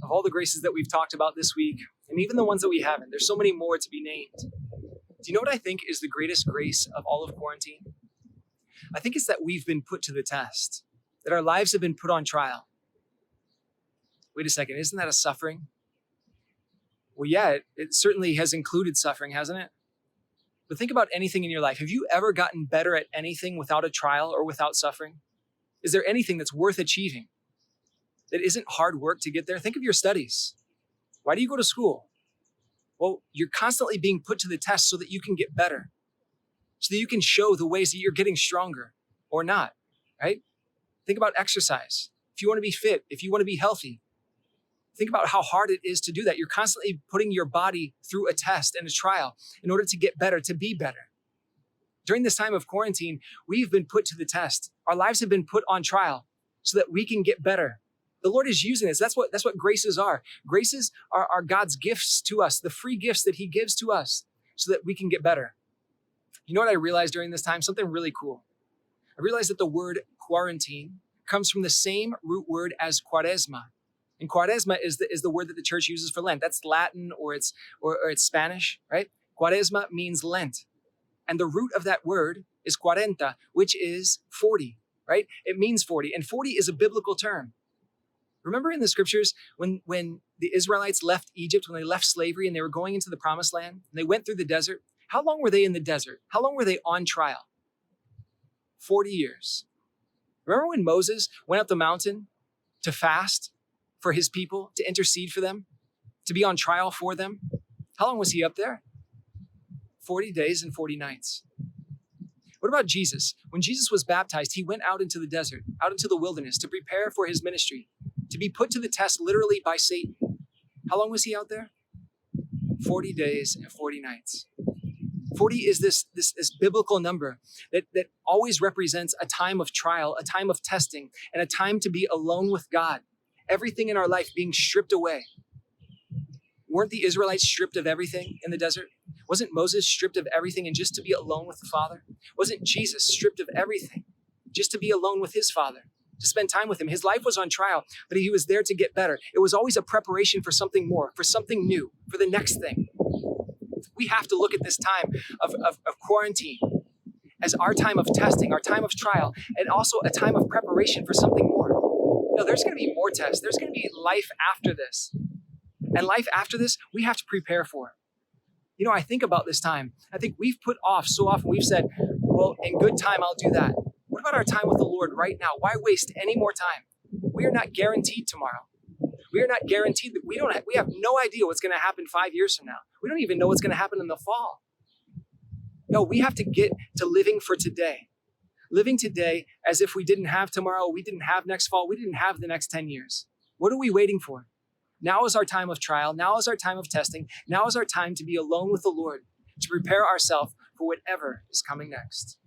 of all the graces that we've talked about this week, and even the ones that we haven't, there's so many more to be named. Do you know what I think is the greatest grace of all of quarantine? I think it's that we've been put to the test, that our lives have been put on trial. Wait a second, isn't that a suffering? Well, yeah, it certainly has included suffering, hasn't it? But think about anything in your life. Have you ever gotten better at anything without a trial or without suffering? Is there anything that's worth achieving that isn't hard work to get there? Think of your studies. Why do you go to school? Well, you're constantly being put to the test so that you can get better, so that you can show the ways that you're getting stronger or not, right? Think about exercise. If you want to be fit, if you want to be healthy, think about how hard it is to do that. You're constantly putting your body through a test and a trial in order to get better, to be better. During this time of quarantine, we've been put to the test. Our lives have been put on trial so that we can get better. The Lord is using this. That's what graces are. Graces are God's gifts to us, the free gifts that he gives to us so that we can get better. You know what I realized during this time? Something really cool. I realized that the word quarantine comes from the same root word as quaresma. And quaresma is the word that the church uses for Lent. That's Latin or it's Spanish, right? Quaresma means Lent. And the root of that word is cuarenta, which is 40, right? It means 40. And 40 is a biblical term. Remember in the scriptures when the Israelites left Egypt, when they left slavery and they were going into the promised land, and they went through the desert, how long were they in the desert? How long were they on trial? 40 years. Remember when Moses went up the mountain to fast for his people, to intercede for them, to be on trial for them? How long was he up there? 40 days and 40 nights. What about Jesus? When Jesus was baptized, he went out into the desert, out into the wilderness to prepare for his ministry, to be put to the test literally by Satan. How long was he out there? 40 days and 40 nights. 40 is this biblical number that always represents a time of trial, a time of testing, and a time to be alone with God. Everything in our life being stripped away. Weren't the Israelites stripped of everything in the desert? Wasn't Moses stripped of everything and just to be alone with the Father? Wasn't Jesus stripped of everything just to be alone with his Father, to spend time with him? His life was on trial, but he was there to get better. It was always a preparation for something more, for something new, for the next thing. We have to look at this time of quarantine as our time of testing, our time of trial, and also a time of preparation for something more. No, there's going to be more tests. There's going to be life after this. And life after this, we have to prepare for. You know, I think about this time. I think we've put off so often. We've said, well, in good time, I'll do that. What about our time with the Lord right now? Why waste any more time? We are not guaranteed tomorrow. We are not guaranteed that we have no idea what's going to happen 5 years from now. We don't even know what's going to happen in the fall. No, we have to get to living for today. Living today as if we didn't have tomorrow, we didn't have next fall, we didn't have the next 10 years. What are we waiting for? Now is our time of trial. Now is our time of testing. Now is our time to be alone with the Lord, to prepare ourselves for whatever is coming next.